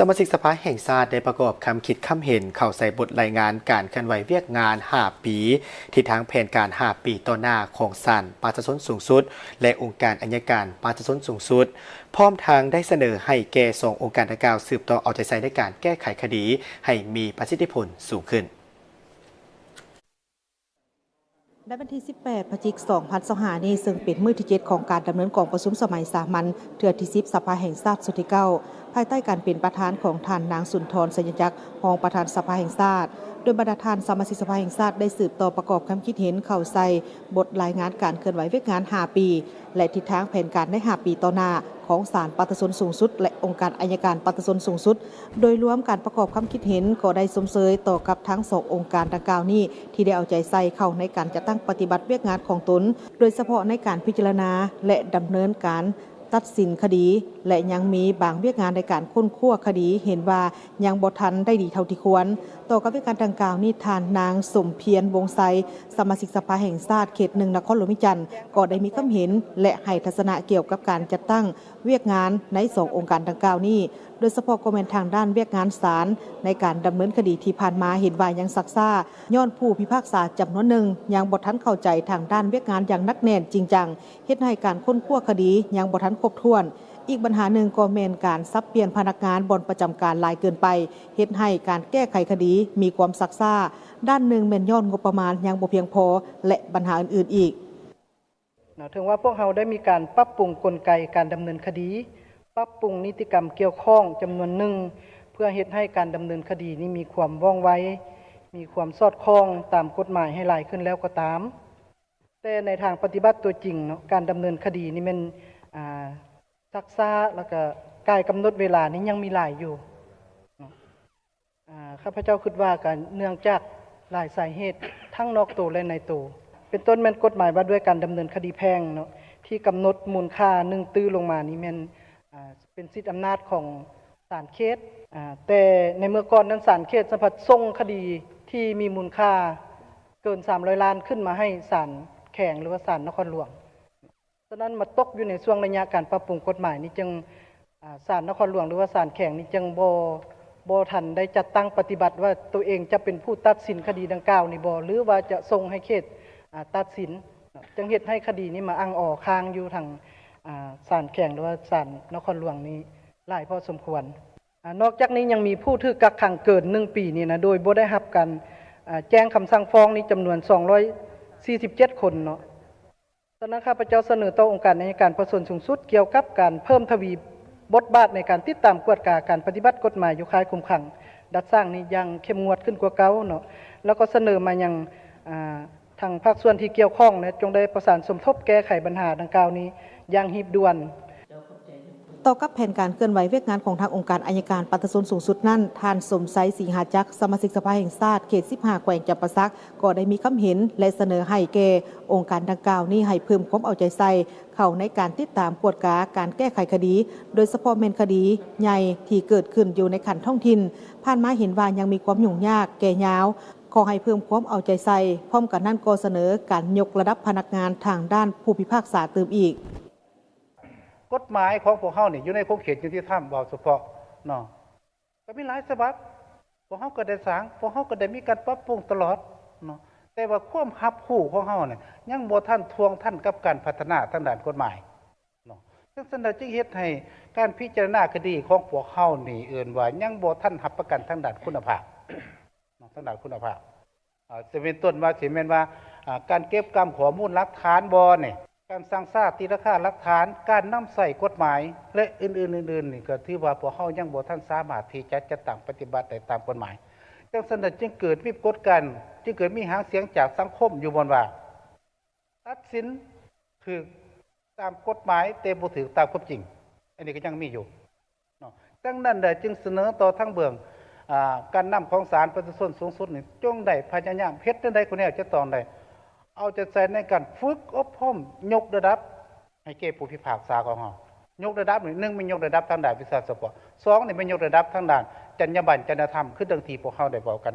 สมาชิกสภาแห่งชาติได้ประกอบคำคิดคำเห็นเข้าใส่บทรายงานการเคลื่อนไหวเวียกงาน5ปีที่ทางแผนการ5ปีต่อหน้าของศาลประชาชนสูงสุดและองค์การอัยการประชาชนสูงสุดพร้อมทางได้เสนอให้แก่2องค์การดังกล่าวสืบต่อเอาใจใส่ในการแก้ไขคดีให้มีประสิทธิผลสูงขึ้นในวันที่ 18 พฤศจิกายน 2025 นี้ซึ่งเป็นมื้อที่ 7 ของการดำเนินกองประชุมสมัยสามัญเทื่อที่ 10 สภาแห่งชาติสุดที่ 9 ภายใต้การเป็นประธานของท่านนางสุนทร สัญญักษ์รองประธานสภาแห่งชาติโดยบรรดาท่านสมาชิกสภาแห่งชาติได้สืบต่อประกอบความคิดเห็นเข้าใส่บทรายงานการเคลื่อนไหวเวียกงาน 5 ปี และทิศทางแผนการใน 5 ปีต่อหน้าของศาลประชาชนสูงสุดและองค์การอัยการประชาชนสูงสุดโดยรวมการประกอบความคิดเห็นก็ได้สมเสยต่อกับทั้ง2องค์การดังกล่าวนี้ที่ได้เอาใจใส่เข้าในการจัดตั้งปฏิบัติเวียกงานของตนโดยเฉพาะในการพิจารณาและดำเนินการตัดสินคดีและยังมีบางเวียกงานในการค้นคว้าคดีเห็นว่ายังบ่ทันได้ดีเท่าที่ควรต่อกับเวียกงานดังกล่าวนี้ท่านนางสมเพียรวงศ์ไซสมาชิกสภาแห่งชาติเขต 1 นครหลวงวิจันทร์ก็ได้มีความเห็นและให้ทัศนะเกี่ยวกับการจัดตั้งเวียกงานใน2องค์การดังกล่าวนี้โดยเฉพาะคอมเมนต์ทางด้านเวียกงานศาลในการดำเนินคดีที่ผ่านมาเห็นว่ายังซักซ่าย้อนผู้พิพากษาจำนวนหนึ่งยังบ่ทันเข้าใจทางด้านเวียกงานอย่างนักแน่นจริงจังเฮ็ดให้การค้นคว้าคดียังบ่ทันครบถ้วนอีกปัญหาหนึ่งก็แม่นการสับเปลี่ยนพนักงานบนประจำการหลายเกินไปเฮ็ดให้การแก้ไขคดีมีความซักซ่าด้านหนึ่งแม่นย้อนงบประมาณยังบ่เพียงพอและปัญหาอื่นๆอีกถึงว่าพวกเราได้มีการปรับปรุงกลไกการดำเนินคดีปรับปรุงนิติกรรมเกี่ยวข้องจำนวนหนึ่งเพื่อเฮ็ดให้การดำเนินคดีนี้มีความว่องไวมีความสอดคล้องตามกฎหมายให้หลายขึ้นแล้วก็ตามแต่ในทางปฏิบัติตัวจริงเนาะการดำเนินคดีนี่มันซักซ่าแล้วก็การกำหนดเวลานี้ยังมีหลายอยู่ข้าพเจ้าคิดว่าการเนื่องจากหลายสาเหตุทั้งนอกตัวและในตัวเป็นต้นแม่นกฎหมายว่าด้วยการดำเนินคดีแพ่งเนาะที่กำหนดมูลค่า1ตื้อลงมานี่แม่นเป็นสิทธิอำนาจของศาลเขตแต่ในเมื่อก่อนนั้นศาลเขตสัมผัสส่งคดีที่มีมูลค่าเกิน300ล้านขึ้นมาให้ศาลแขวงหรือว่าศาลนครหลวงฉะนั้นมาตกอยู่ในช่วงระยะการปรับปรุงกฎหมายนี้จึงศาลนครหลวงหรือว่าศาลแขวงนี้จึงบ่ทันได้จัดตั้งปฏิบัติว่าตัวเองจะเป็นผู้ตัดสินคดีดังกล่าวนี่บ่หรือว่าจะส่งให้เขตตัดสินจึงเฮ็ดให้คดีนี้มาอ้างค้างอยู่ทางศาลแขวงหรือว่าศาลนครหลวงนี้หลายพอสมควรนอกจากนี้ยังมีผู้ถูกกักขังเกิน1ปีนี่นะโดยบ่ได้รับการแจ้งคำสั่งฟ้องนี้จำนวน247คนเนาะฉะนั้นข้าพเจ้าเสนอต่อองค์การอัยการประชาชนสูงสุดเกี่ยวกับการเพิ่มทวีบทบาทในการติดตามกวดกาการปฏิบัติกฎหมายอยู่ค่ายคุมขังดัดสร้างนี้ยังเข้มงวดขึ้นกว่าเก่าเนาะแล้วก็เสนอมายังทางภาคส่วนที่เกี่ยวข้องนะจงได้ประสานสมทบแก้ไขปัญหาดังกล่าวนี้อย่างรีบด่วนต่อกับแผนการเคลื่อนไหวเวียกงานของทางองค์การอัยการประชาชนสูงสุดนั้นท่านสมไสศรีหาจักรสมาชิกสภาแห่งชาติเขต 15 แขวงจำปาสักก็ได้มีความเห็นและเสนอให้แก่องค์การดังกล่าวนี้ให้เพิ่มความเอาใจใส่เข้าในการติดตามกวดกาการแก้ไขคดีโดยเฉพาะแม่นคดีใหญ่ที่เกิดขึ้นอยู่ในขันท้องถิ่นผ่านมาเห็นว่ายังมีความยุ่งยากแก่ยาวขอให้เพิ่มความเอาใจใส่พร้อมกันนั้นก็เสนอการยกระดับพนักงานทางด้านผู้พิพากษาเติมอีกกฎหมายของพวกเฮานี่อยู่ในขอบเขตยุติธรรมบ่เฉพาะเนาะก็มีหลายฉบับพวกเฮาก็ได้สร้างพวกเฮาก็ได้มีการปรับปรุงตลอดเนาะแต่ว่าความรับรู้ของเฮาเนี่ยยังบ่ทันทวงทันกับการพัฒนาทางด้านกฎหมายเนาะซึ่งฉะนั้นจึงเฮ็ดให้การพิจารณาคดีของพวกเฮานี่เอิ้นว่ายังบ่ทันรับประกันทางด้านคุณภาพเนาะทางด้านคุณภาพจะเป็นต้นว่าสิแม่นว่าการเก็บกำข้อมูลหลักฐานบ่เนี่ยการสร้างสร้างตีราคาหลักฐานการนำใส่กฎหมายและอื่นๆนี่ก็ถือว่าพวกเฮายังบ่ทันสามารถที่จะจัดตั้งปฏิบัติได้ตามกฎหมายจังซั่นจึงเกิดมีกฎกันจึงเกิดมีหางเสียงจากสังคมอยู่บนว่าตัดสินถูกตามกฎหมายแต่บ่ถูกตามความจริงอันนี้ก็ยังมีอยู่เนาะดังนั้นจึงเสนอต่อทางเบื้องการนำของศาลประชาชนสูงสุดนี่จงได้พยายามเฮ็ดจังได๋คนนี้จะต้องได้เอาใจใส่ในการฝึกอบรมยกระดับให้แก่ผู้พิพากษาของเฮายกระดับ1มันยกระดับทางด้านวิชาเฉพาะ2นี่มันยกระดับทางด้านจรรยาบรรณจริยธรรมคือดังที่พวกเฮาได้บอกกัน